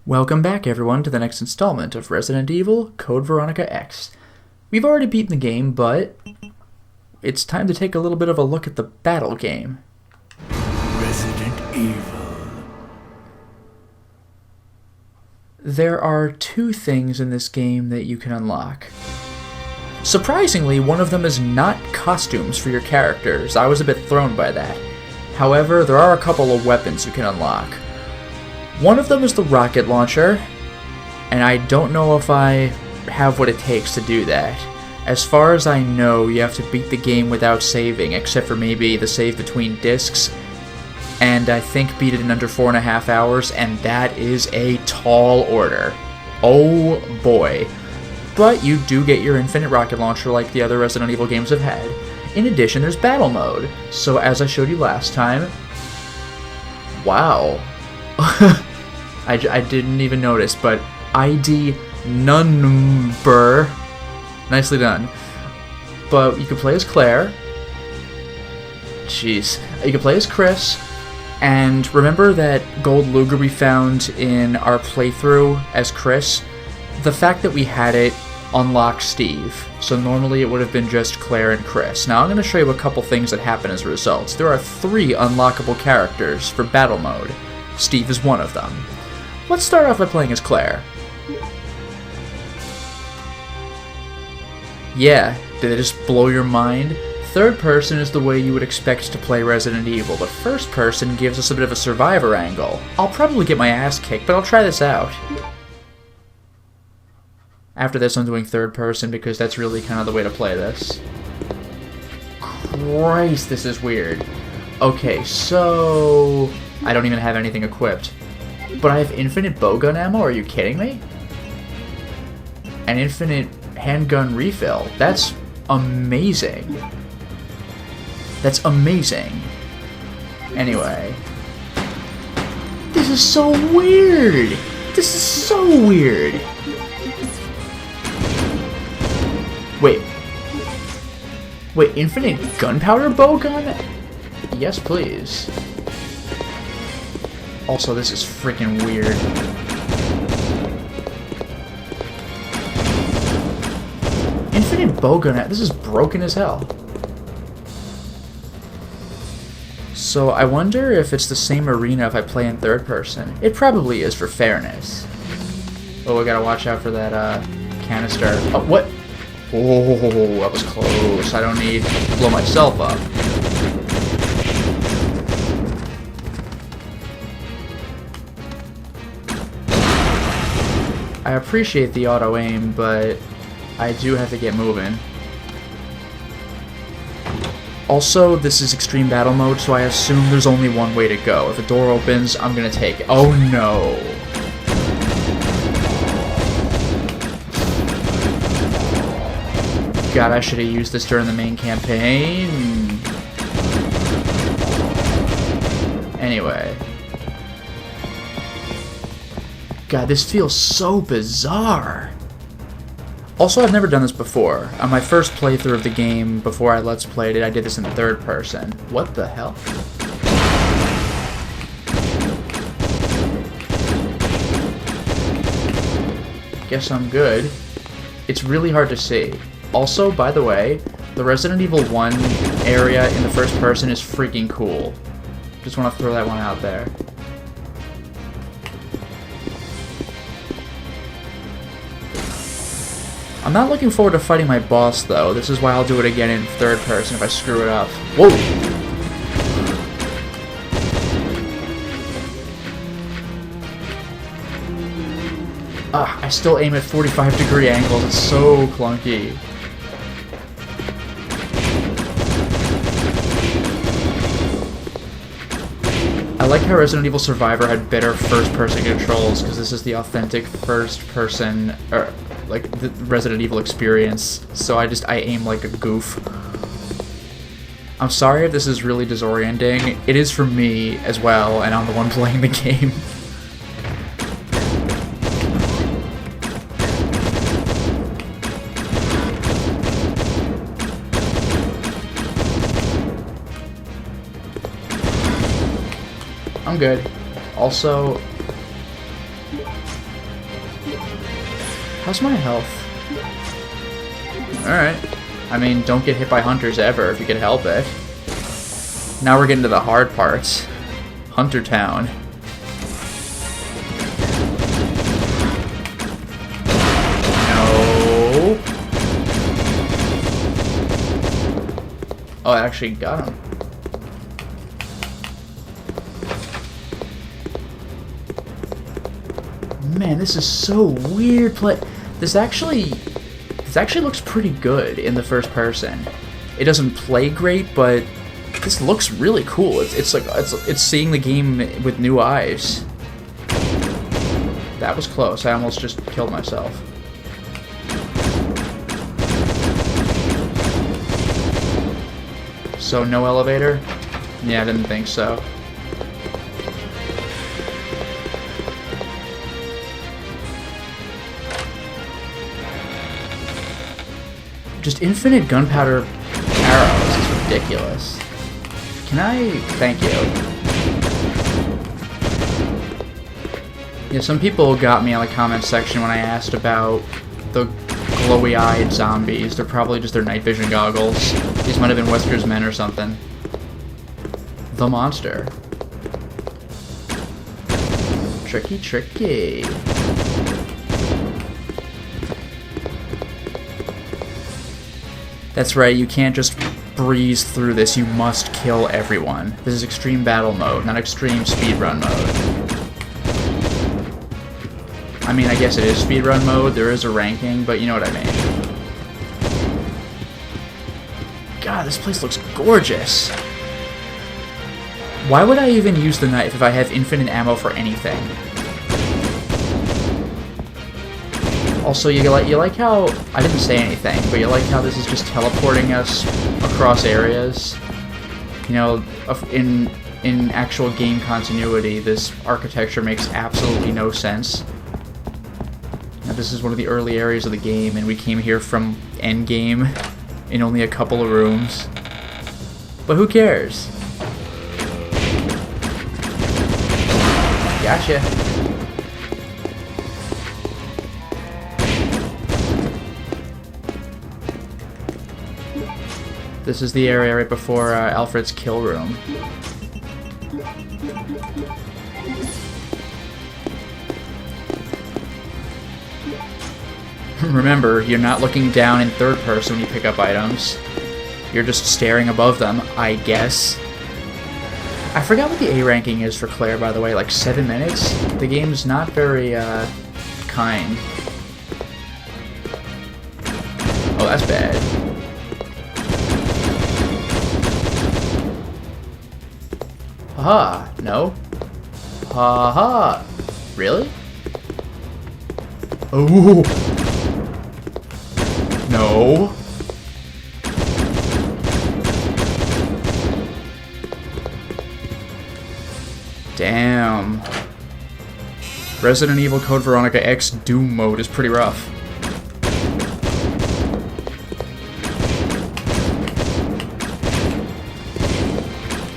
Welcome back, everyone, to the next installment of Resident Evil Code Veronica X. We've already beaten the game, but it's time to take a little bit of a look at the battle game. Resident Evil. There are two things in this game that you can unlock. Surprisingly, one of them is not costumes for your characters. I was a bit thrown by that. However, there are a couple of weapons you can unlock. One of them is the rocket launcher, and I don't know if I have what it takes to do that. As far as I know, you have to beat the game without saving, except for maybe the save between discs, and I think beat it in under 4.5 hours, and that is a tall order. Oh boy. But you do get your infinite rocket launcher like the other Resident Evil games have had. In addition, there's battle mode. So as I showed you last time, wow. I didn't even notice, but ID number. Nicely done. But you can play as Claire. Jeez. You can play as Chris. And remember that gold Luger we found in our playthrough as Chris? The fact that we had it unlocked Steve. So normally it would have been just Claire and Chris. Now I'm going to show you a couple things that happen as a result. There are 3 unlockable characters for battle mode. Steve is one of them. Let's start off by playing as Claire. Yeah, did it just blow your mind? Third person is the way you would expect to play Resident Evil, but first person gives us a bit of a survivor angle. I'll probably get my ass kicked, but I'll try this out. After this, I'm doing third person because that's really kind of the way to play this. Christ, this is weird. Okay, so I don't even have anything equipped. But I have infinite bowgun ammo? Are you kidding me? An infinite handgun refill. That's amazing. That's amazing. Anyway. This is so weird! This is so weird! Wait. Wait, infinite gunpowder bowgun? Yes, please. Also, this is freaking weird. Infinite bowgun, this is broken as hell. So I wonder if it's the same arena if I play in third person. It probably is for fairness. Oh, I gotta watch out for that canister. Oh, what? Oh, that was close. I don't need to blow myself up. I appreciate the auto-aim, but I do have to get moving. Also, this is extreme battle mode, so I assume there's only one way to go. If a door opens, I'm gonna take it. Oh no! God, I should have used this during the main campaign. Anyway. God, this feels so bizarre. Also, I've never done this before. On my first playthrough of the game, before I Let's Played it, I did this in third person. What the hell? Guess I'm good. It's really hard to see. Also, by the way, the Resident Evil 1 area in the first person is freaking cool. Just want to throw that one out there. I'm not looking forward to fighting my boss, though. This is why I'll do it again in third person if I screw it up. Whoa! I still aim at 45-degree angles. It's so clunky. I like how Resident Evil Survivor had better first-person controls, because this is the authentic first-person, or like the Resident Evil experience. So I aim like a goof. I'm sorry if this is really disorienting. It is for me as well, and I'm the one playing the game. I'm good. Also, How's my health? Alright. I mean, don't get hit by hunters ever if you can help it. Now we're getting to the hard parts. Hunter Town. No. Oh, I actually got him. Man, this is so weird. This actually looks pretty good in the first person. It doesn't play great, but this looks really cool. It's seeing the game with new eyes. That was close. I almost just killed myself. So no elevator? Yeah, I didn't think so. Just infinite gunpowder arrows is ridiculous. Can I... Thank you. Yeah, some people got me on the comment section when I asked about the glowy-eyed zombies. They're probably just their night vision goggles. These might have been Wesker's men or something. The monster. Tricky, tricky. That's right, you can't just breeze through this, you must kill everyone. This is extreme battle mode, not extreme speedrun mode. I mean, I guess it is speedrun mode, there is a ranking, but you know what I mean. God, this place looks gorgeous. Why would I even use the knife if I have infinite ammo for anything? Also, you like how, I didn't say anything, but you like how this is just teleporting us across areas? You know, in actual game continuity, this architecture makes absolutely no sense. Now, this is one of the early areas of the game, and we came here from endgame in only a couple of rooms. But who cares? Gotcha. This is the area right before Alfred's kill room. Remember, you're not looking down in third person when you pick up items. You're just staring above them, I guess. I forgot what the A ranking is for Claire, by the way, like 7 minutes? The game's not very, kind. Oh, that's bad. Haha, no. Haha. Really? Oh. No. Damn. Resident Evil Code Veronica X Doom mode is pretty rough.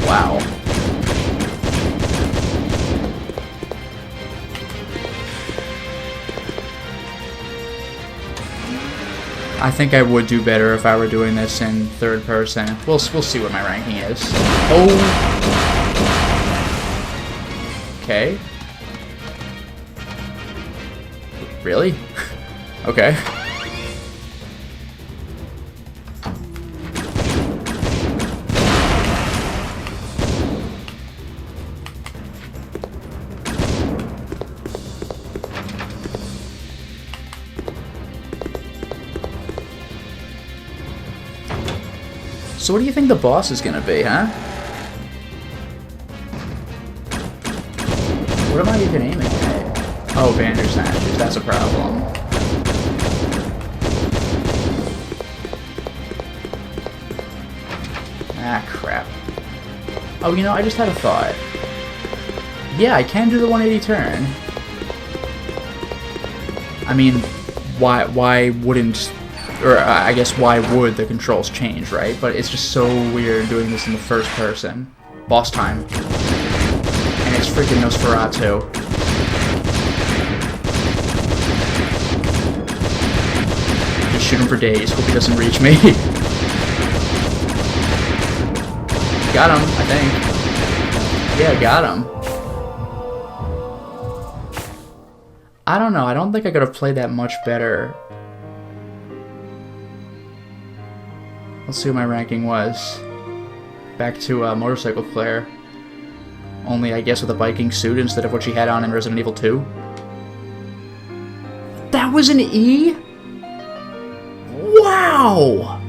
Wow. I think I would do better if I were doing this in third person. We'll see what my ranking is. Oh. Okay. Really? Okay. So what do you think the boss is gonna be, huh? What am I even aiming at? Oh, Bandersnatchers, that's a problem. Ah, crap. Oh, you know, I just had a thought. Yeah, I can do the 180 turn. I mean, why wouldn't... Or, I guess, why would the controls change, right? But it's just so weird doing this in the first person. Boss time. And it's freaking Nosferatu. just shoot him for days. Hope he doesn't reach me. Got him, I think. Yeah, got him. I don't know. I don't think I could have played that much better. Let's see what my ranking was. Back to Motorcycle Claire. Only, I guess, with a Viking suit instead of what she had on in Resident Evil 2. That was an E? Wow!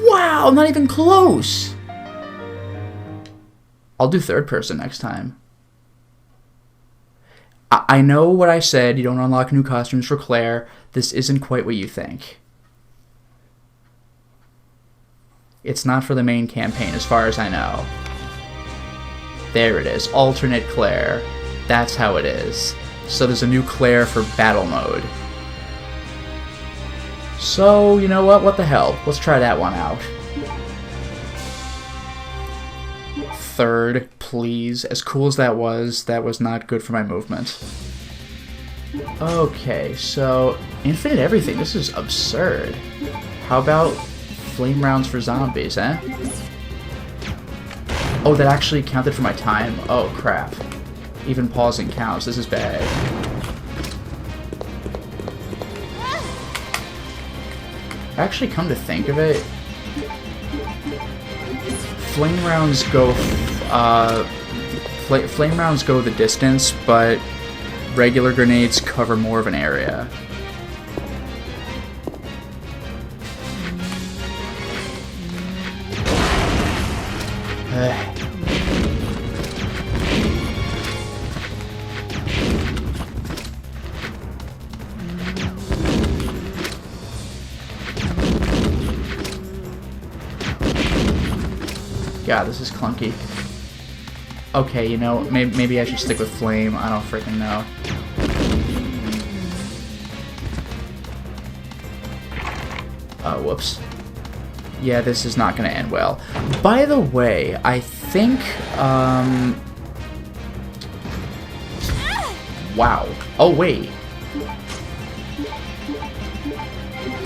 Wow, not even close! I'll do third person next time. I know what I said, you don't unlock new costumes for Claire. This isn't quite what you think. It's not for the main campaign, as far as I know. There it is, alternate Claire. That's how it is. So there's a new Claire for battle mode. So, you know what the hell? Let's try that one out. Third, please. As cool as that was not good for my movement. Okay, so infinite everything. This is absurd. How about flame rounds for zombies, eh? Oh, that actually counted for my time? Oh, crap. Even pausing counts. This is bad. Actually, come to think of it, flame rounds go the distance, but regular grenades cover more of an area. God, this is clunky. Okay, you know, maybe I should stick with flame. I don't freaking know. Oh, whoops. Yeah, this is not going to end well. By the way, I think, wow. Oh, wait.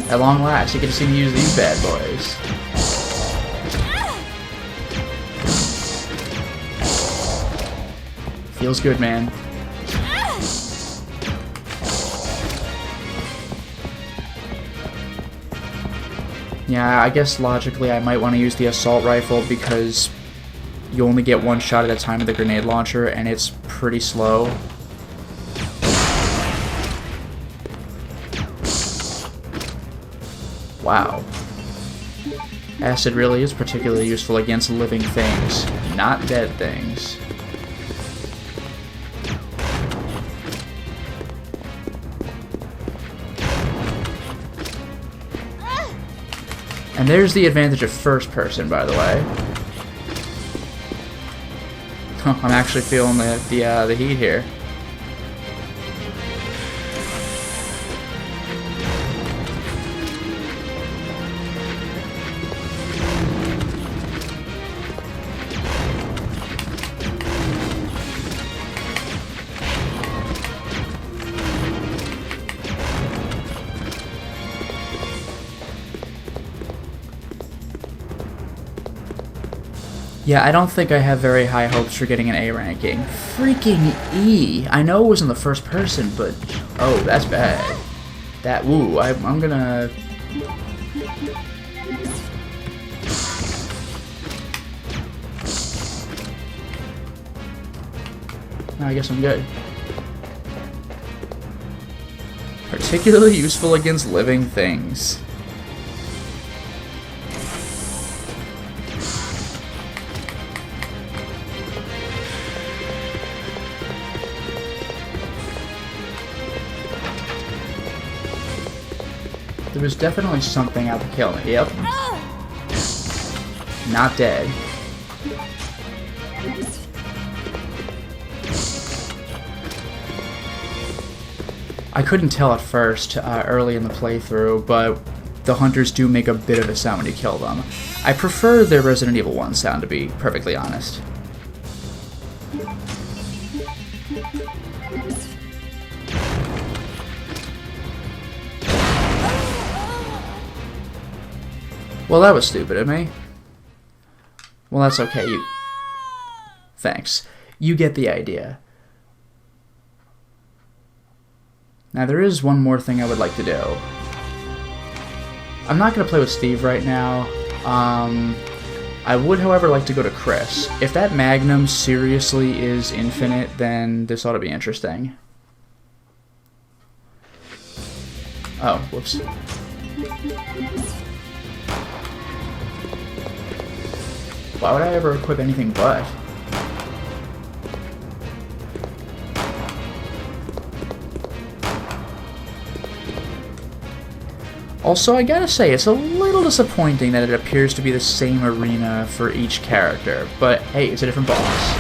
At long last, you get to see me use these bad boys. Feels good, man. Yeah, I guess logically I might want to use the assault rifle because you only get one shot at a time with the grenade launcher and it's pretty slow. Wow. Acid really is particularly useful against living things, not dead things. And there's the advantage of first person, by the way. I'm actually feeling the heat here. Yeah, I don't think I have very high hopes for getting an A ranking. Freaking E! I know it was in the first person, but... oh, that's bad. That... ooh, I'm gonna... I guess I'm good. Particularly useful against living things. There was definitely something out to kill me. Yep. Not dead. I couldn't tell at first, early in the playthrough, but the hunters do make a bit of a sound when you kill them. I prefer their Resident Evil 1 sound, to be perfectly honest. Well, that was stupid of me. Well, that's okay. Thanks. You get the idea. Now, there is one more thing I would like to do. I'm not going to play with Steve right now. I would, however, like to go to Chris. If that Magnum seriously is infinite, then this ought to be interesting. Oh, whoops. Why would I ever equip anything but? Also, I gotta say, it's a little disappointing that it appears to be the same arena for each character, but hey, it's a different boss.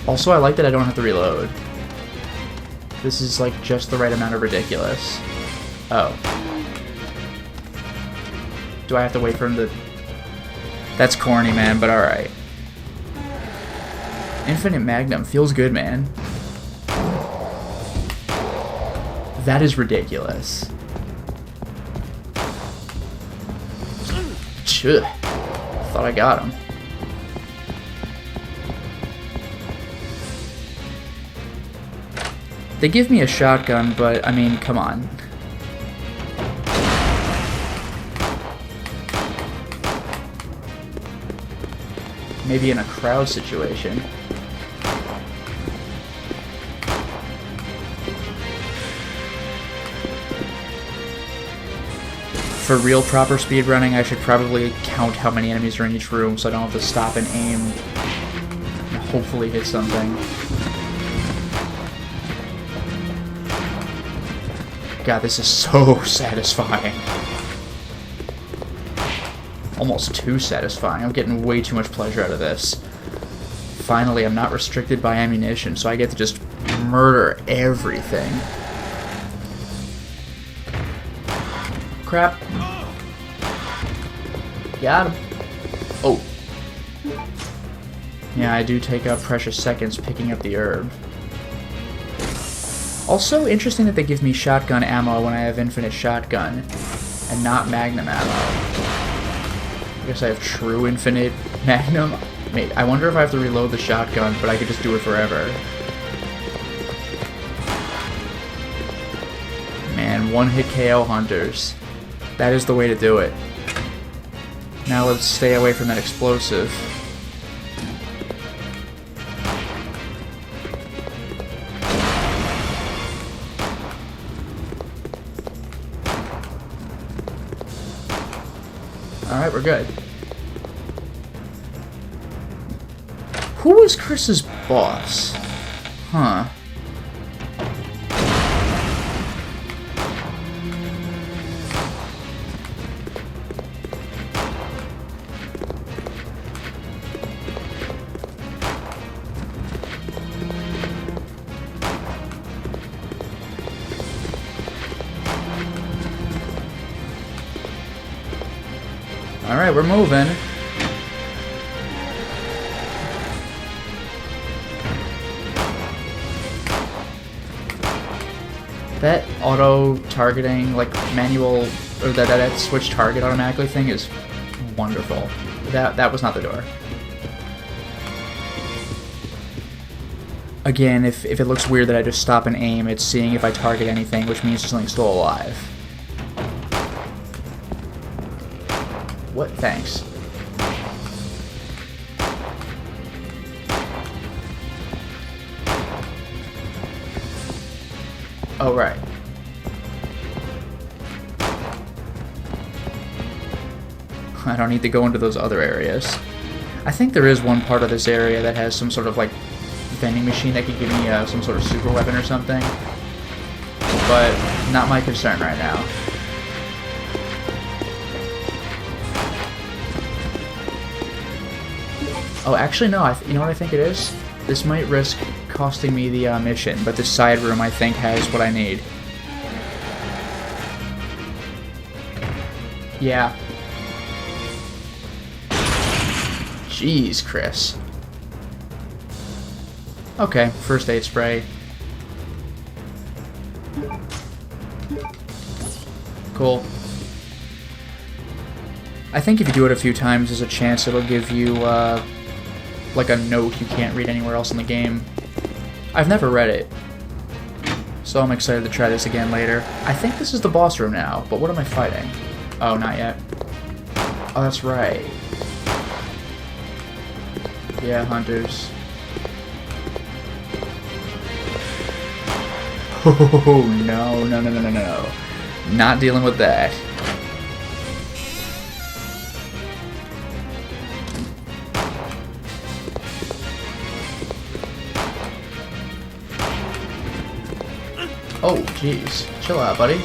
Also, I like that I don't have to reload. This is like just the right amount of ridiculous. Oh. Do I have to wait for him to... That's corny, man, but alright. Infinite Magnum feels good, man. That is ridiculous. Phew. Thought I got him. They give me a shotgun, but, I mean, come on. Maybe in a crowd situation. For real proper speedrunning, I should probably count how many enemies are in each room so I don't have to stop and aim and hopefully hit something. God, this is so satisfying. Almost too satisfying. I'm getting way too much pleasure out of this. Finally, I'm not restricted by ammunition, so I get to just murder everything. Crap. Got him. Oh. Yeah, I do take up precious seconds picking up the herb. Also, interesting that they give me shotgun ammo when I have infinite shotgun, and not magnum ammo. I guess I have true infinite magnum. Wait, I wonder if I have to reload the shotgun, but I could just do it forever. Man, one-hit KO hunters. That is the way to do it. Now let's stay away from that explosive. Alright, we're good. Who was Chris's boss? Huh. Alright, we're moving. That auto-targeting, like, manual, or that switch target automatically thing is wonderful. That was not the door. Again, if it looks weird that I just stop and aim, it's seeing if I target anything, which means something's still alive. What? Thanks. Oh, right. I don't need to go into those other areas. I think there is one part of this area that has some sort of, like, vending machine that could give me some sort of super weapon or something. But not my concern right now. Oh, actually, no. You know what I think it is? This might risk costing me the mission, but this side room, I think, has what I need. Yeah. Jeez, Chris. Okay, first aid spray. Cool. I think if you do it a few times, there's a chance it'll give you, like a note you can't read anywhere else in the game. I've never read it, so I'm excited to try this again later. I think this is the boss room now, but what am I fighting? Oh, not yet. Oh, that's right. Yeah, hunters. Oh, no, no, no, no, no, no. Not dealing with that. Oh, jeez. Chill out, buddy.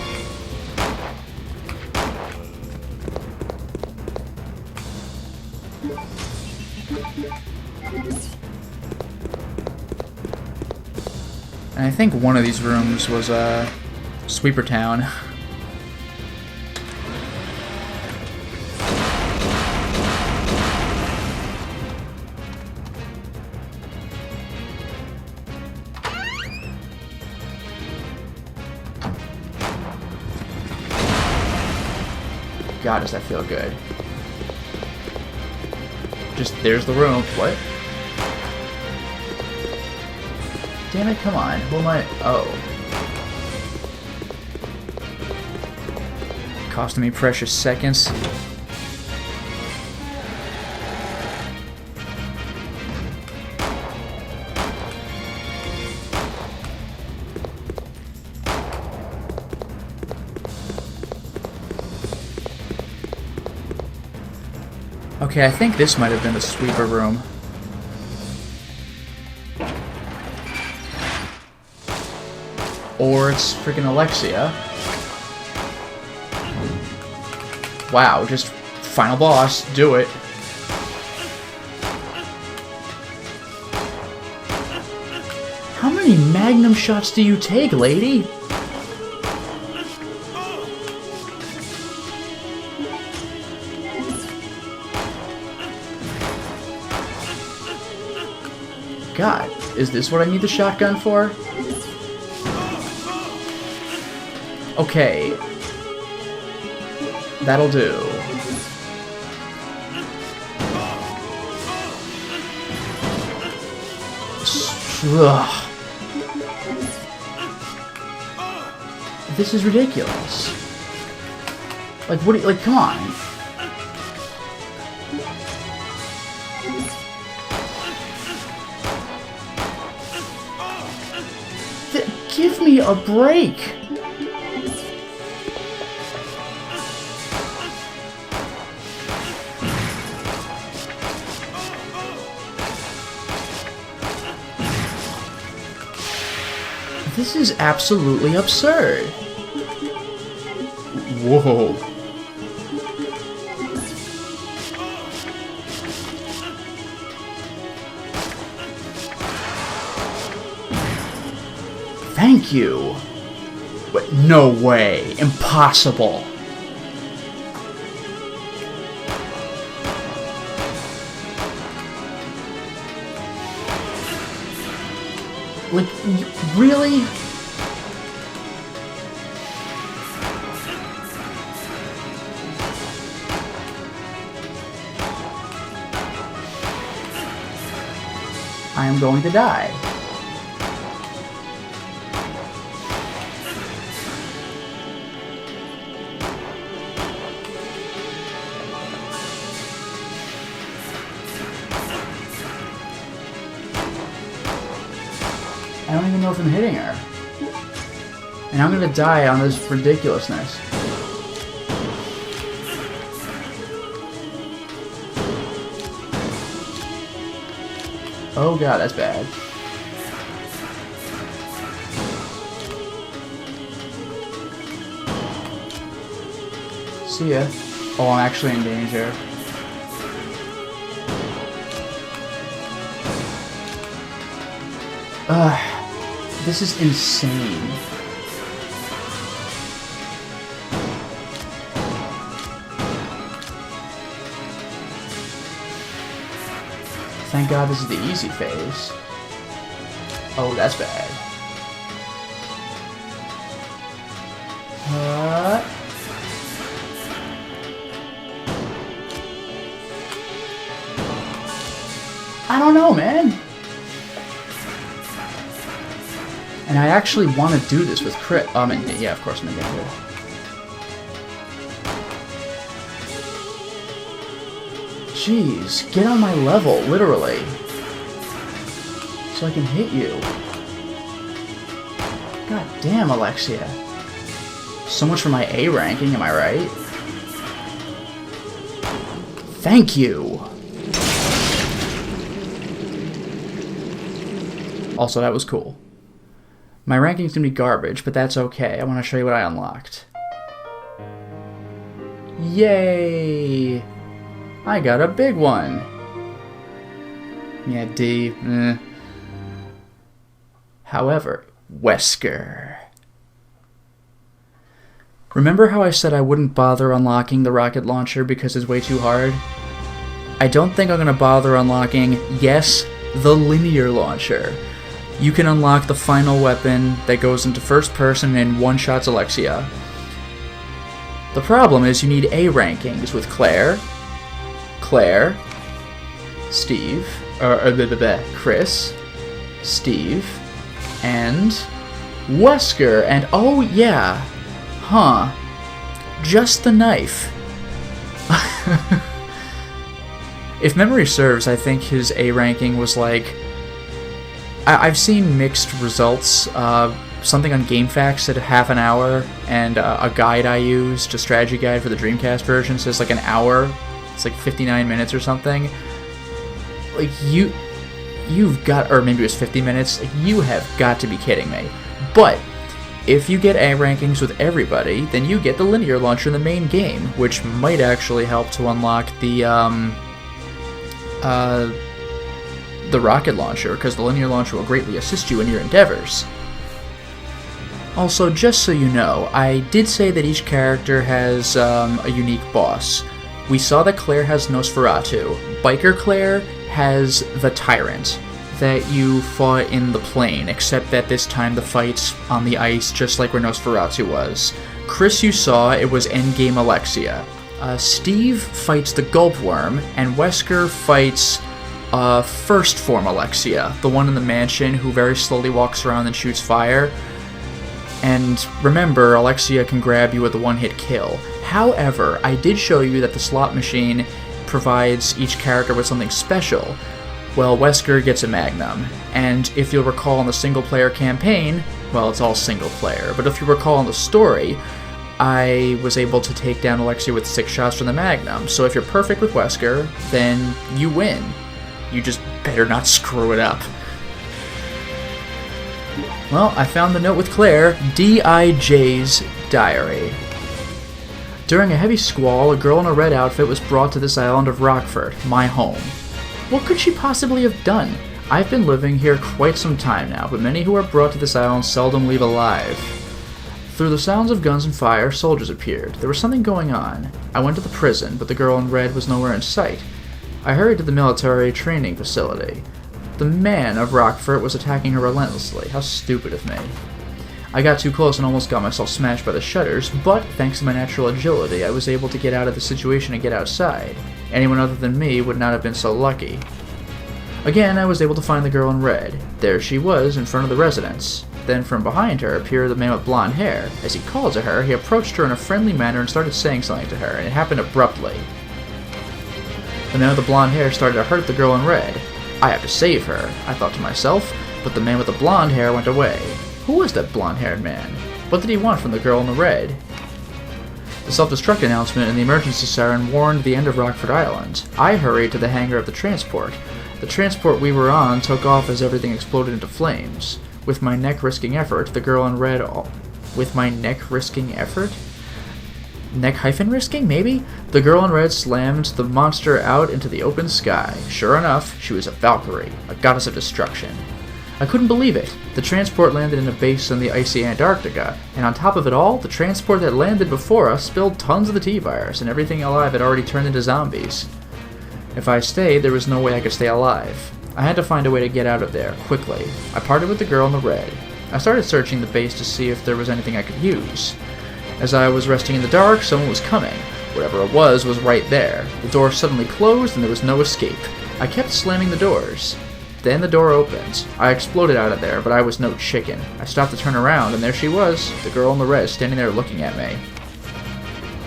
And I think one of these rooms was, Sweeper Town. God, does that feel good. Just, there's the room. What? Damn it, come on. Who am I? Oh. Costing me precious seconds. Okay, I think this might have been the sweeper room. Or it's freaking Alexia. Wow, just final boss, do it. How many magnum shots do you take, lady? God, is this what I need the shotgun for? Okay. That'll do. Ugh. This is ridiculous. Like, what do you, like, come on. Give me a break! This is absolutely absurd. Whoa. Thank you. But no way. Impossible. Like, really? I am going to die. I don't even know if I'm hitting her. And I'm gonna die on this ridiculousness. Oh god, that's bad. See ya. Oh, I'm actually in danger. This is insane. Thank God this is the easy phase. Oh, that's bad. actually want to do this with Chris. Yeah, of course I'm gonna get here. Jeez, get on my level, literally. So I can hit you. God damn, Alexia. So much for my A ranking, am I right? Thank you! Also, that was cool. My ranking's gonna be garbage, but that's okay. I want to show you what I unlocked. Yay! I got a big one! Yeah, D. However, Wesker. Remember how I said I wouldn't bother unlocking the rocket launcher because it's way too hard? I don't think I'm going to bother unlocking, yes, the linear launcher. You can unlock the final weapon that goes into first person and one-shots Alexia. The problem is you need A rankings with Claire, Steve, Chris, Steve, and Wesker, and oh yeah, huh, just the knife. If memory serves, I think his A ranking was like, I've seen mixed results. Something on GameFAQs said half an hour, and a guide I used, a strategy guide for the Dreamcast version, says like an hour. It's like 59 minutes or something. Like, you've got, or maybe it was 50 minutes, like, you have got to be kidding me. But if you get A rankings with everybody, then you get the linear launcher in the main game, which might actually help to unlock the rocket launcher, because the linear launcher will greatly assist you in your endeavors. Also, just so you know, I did say that each character has a unique boss. We saw that Claire has Nosferatu. Biker Claire has the Tyrant that you fought in the plane, except that this time the fight's on the ice, just like where Nosferatu was. Chris, you saw, it was Endgame Alexia. Steve fights the Gulpworm, and Wesker fights First Form Alexia, the one in the mansion who very slowly walks around and shoots fire. And remember, Alexia can grab you with a one-hit kill. However, I did show you that the slot machine provides each character with something special. Well, Wesker gets a Magnum, and if you'll recall in the single-player campaign, well, it's all single-player, but if you recall in the story, I was able to take down Alexia with 6 shots from the Magnum, so if you're perfect with Wesker, then you win. You just better not screw it up. Well, I found the note with Claire, D.I.J.'s diary. During a heavy squall, a girl in a red outfit was brought to this island of Rockford, my home. What could she possibly have done? I've been living here quite some time now, but many who are brought to this island seldom leave alive. Through the sounds of guns and fire, soldiers appeared. There was something going on. I went to the prison, but the girl in red was nowhere in sight. I hurried to the military training facility. The man of Rockford was attacking her relentlessly. How stupid of me. I got too close and almost got myself smashed by the shutters, but thanks to my natural agility, I was able to get out of the situation and get outside. Anyone other than me would not have been so lucky. Again, I was able to find the girl in red. There she was, in front of the residence. Then from behind her appeared the man with blonde hair. As he called to her, he approached her in a friendly manner and started saying something to her, and it happened abruptly. The man with the blonde hair started to hurt the girl in red. I have to save her, I thought to myself, but the man with the blonde hair went away. Who was that blonde-haired man? What did he want from the girl in the red? The self-destruct announcement and the emergency siren warned the end of Rockford Island. I hurried to the hangar of the transport. The transport we were on took off as everything exploded into flames. With my neck-risking effort, the girl in red... With my neck-risking effort? Neck-risking, maybe? The girl in red slammed the monster out into the open sky. Sure enough, she was a Valkyrie, a goddess of destruction. I couldn't believe it. The transport landed in a base in the icy Antarctica, and on top of it all, the transport that landed before us spilled tons of the T-virus, and everything alive had already turned into zombies. If I stayed, there was no way I could stay alive. I had to find a way to get out of there, quickly. I parted with the girl in the red. I started searching the base to see if there was anything I could use. As I was resting in the dark, someone was coming. Whatever it was right there. The door suddenly closed and there was no escape. I kept slamming the doors. Then the door opens. I exploded out of there, but I was no chicken. I stopped to turn around, and there she was, the girl in the red, standing there looking at me.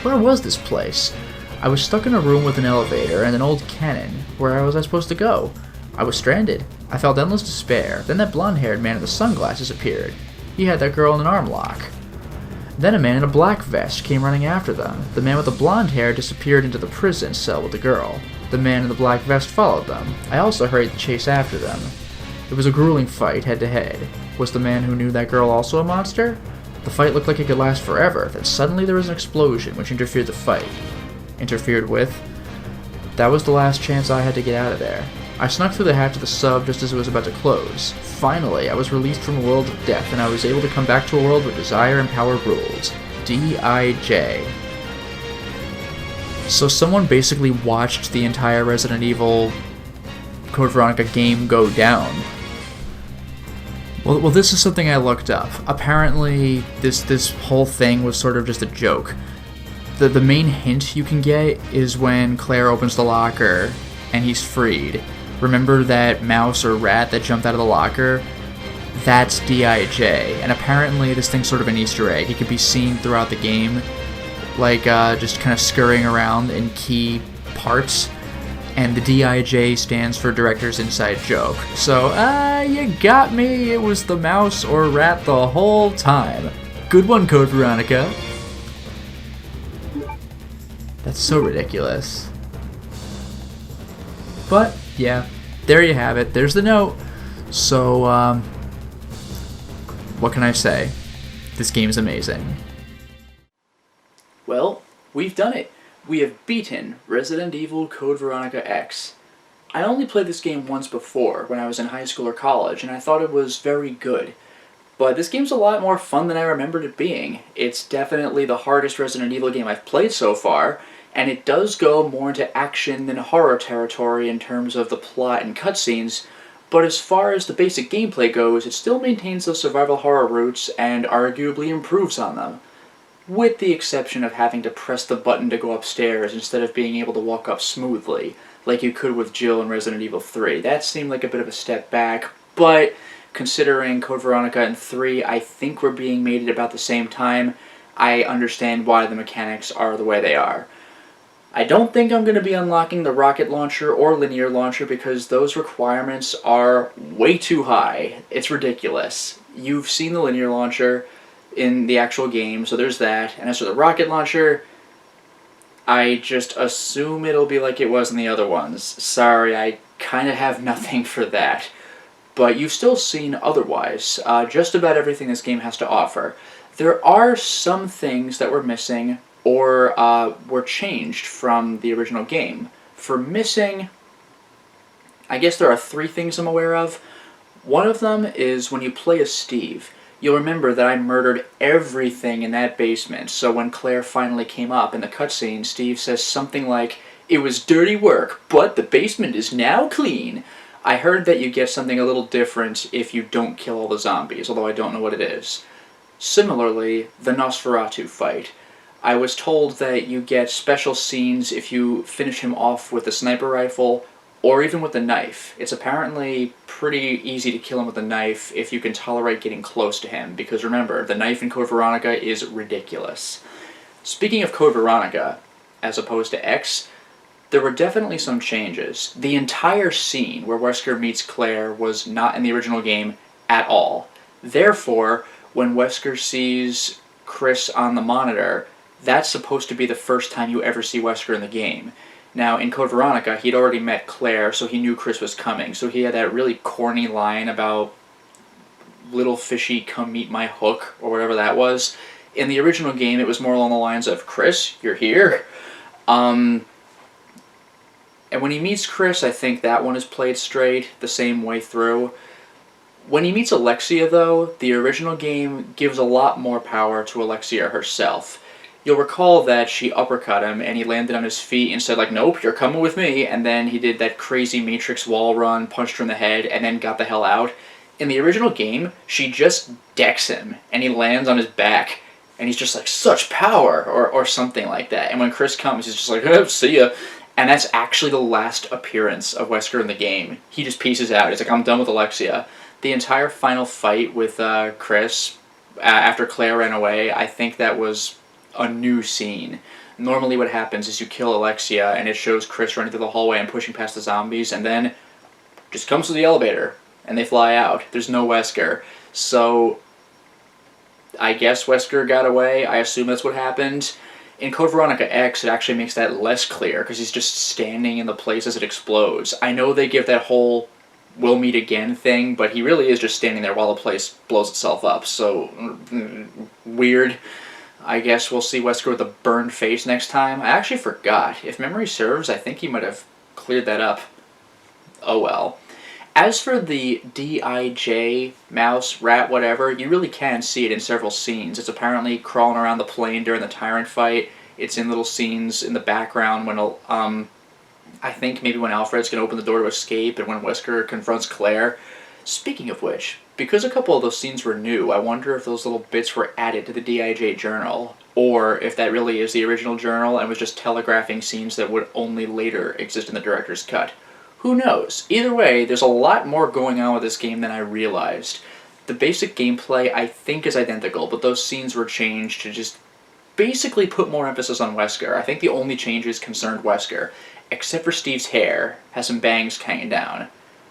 Where was this place? I was stuck in a room with an elevator and an old cannon. Where was I supposed to go? I was stranded. I felt endless despair. Then that blonde-haired man with the sunglasses appeared. He had that girl in an arm lock. Then a man in a black vest came running after them. The man with the blonde hair disappeared into the prison cell with the girl. The man in the black vest followed them. I also hurried to chase after them. It was a grueling fight, head-to-head. Was the man who knew that girl also a monster? The fight looked like it could last forever. Then suddenly there was an explosion, which interfered the fight. Interfered with? That was the last chance I had to get out of there. I snuck through the hatch of the sub just as it was about to close. Finally, I was released from a world of death, and I was able to come back to a world where desire and power ruled. D.I.J. So someone basically watched the entire Resident Evil Code Veronica game go down. Well, this is something I looked up. Apparently, this whole thing was sort of just a joke. The main hint you can get is when Claire opens the locker and he's freed. Remember that mouse or rat that jumped out of the locker? That's D.I.J. And apparently this thing's sort of an Easter egg. He could be seen throughout the game, like just kind of scurrying around in key parts. And the D.I.J. stands for Director's Inside Joke. So, you got me. It was the mouse or rat the whole time. Good one, Code Veronica. That's so ridiculous. But, yeah, there you have it. There's the note. So, what can I say? This game's amazing. Well, we've done it. We have beaten Resident Evil Code Veronica X. I only played this game once before, when I was in high school or college, and I thought it was very good. But this game's a lot more fun than I remembered it being. It's definitely the hardest Resident Evil game I've played so far, and it does go more into action than horror territory in terms of the plot and cutscenes, but as far as the basic gameplay goes, it still maintains those survival horror roots and arguably improves on them. With the exception of having to press the button to go upstairs instead of being able to walk up smoothly, like you could with Jill in Resident Evil 3. That seemed like a bit of a step back, but considering Code Veronica and 3 I think were being made at about the same time, I understand why the mechanics are the way they are. I don't think I'm going to be unlocking the rocket launcher or linear launcher because those requirements are way too high. It's ridiculous. You've seen the linear launcher in the actual game, so there's that. And as for the rocket launcher, I just assume it'll be like it was in the other ones. Sorry, I kind of have nothing for that. But you've still seen otherwise. Just about everything this game has to offer. There are some things that were missing or were changed from the original game. For missing, I guess there are 3 things I'm aware of. One of them is when you play as Steve. You'll remember that I murdered everything in that basement, so when Claire finally came up in the cutscene, Steve says something like, "It was dirty work, but the basement is now clean." I heard that you get something a little different if you don't kill all the zombies, although I don't know what it is. Similarly, the Nosferatu fight. I was told that you get special scenes if you finish him off with a sniper rifle, or even with a knife. It's apparently pretty easy to kill him with a knife if you can tolerate getting close to him, because remember, the knife in Code Veronica is ridiculous. Speaking of Code Veronica, as opposed to X, there were definitely some changes. The entire scene where Wesker meets Claire was not in the original game at all. Therefore, when Wesker sees Chris on the monitor, that's supposed to be the first time you ever see Wesker in the game. Now, in Code Veronica, he'd already met Claire, so he knew Chris was coming. So he had that really corny line about "little fishy, come meet my hook," or whatever that was. In the original game, it was more along the lines of, "Chris, you're here?" And when he meets Chris, I think that one is played straight, the same way through. When he meets Alexia, though, the original game gives a lot more power to Alexia herself. You'll recall that she uppercut him, and he landed on his feet and said, like, "Nope, you're coming with me," and then he did that crazy Matrix wall run, punched her in the head, and then got the hell out. In the original game, she just decks him, and he lands on his back, and he's just like, "Such power," or something like that. And when Chris comes, he's just like, "Oh, see ya," And that's actually the last appearance of Wesker in the game. He just pieces out. He's like, I'm done with Alexia. The entire final fight with Chris, after Claire ran away, I think that was a new scene. Normally what happens is you kill Alexia, and it shows Chris running through the hallway and pushing past the zombies, and then just comes to the elevator, and they fly out. There's no Wesker. So I guess Wesker got away. I assume that's what happened. In Code Veronica X, it actually makes that less clear, because he's just standing in the place as it explodes. I know they give that whole we'll meet again thing, but he really is just standing there while the place blows itself up, so weird. I guess we'll see Wesker with a burned face next time. I actually forgot. If memory serves, I think he might have cleared that up. Oh well. As for the D.I.J. mouse, rat, whatever, you really can see it in several scenes. It's apparently crawling around the plane during the Tyrant fight. It's in little scenes in the background when, I think maybe when Alfred's going to open the door to escape and when Wesker confronts Claire. Speaking of which, because a couple of those scenes were new, I wonder if those little bits were added to the D.I.J. journal, or if that really is the original journal and was just telegraphing scenes that would only later exist in the director's cut. Who knows? Either way, there's a lot more going on with this game than I realized. The basic gameplay, I think, is identical, but those scenes were changed to just basically put more emphasis on Wesker. I think the only changes concerned Wesker, except for Steve's hair has some bangs hanging down.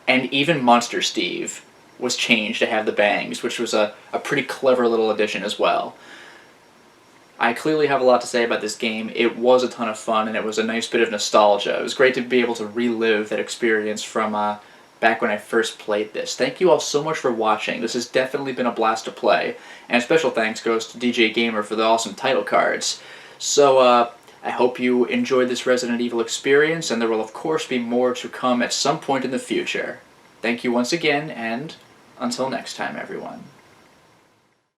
And even Monster Steve was changed to have the bangs, which was a pretty clever little addition as well. I clearly have a lot to say about this game. It was a ton of fun, and it was a nice bit of nostalgia. It was great to be able to relive that experience from back when I first played this. Thank you all so much for watching. This has definitely been a blast to play. And a special thanks goes to DJ Gamer for the awesome title cards. So, I hope you enjoyed this Resident Evil experience, and there will of course be more to come at some point in the future. Thank you once again, and until next time, everyone.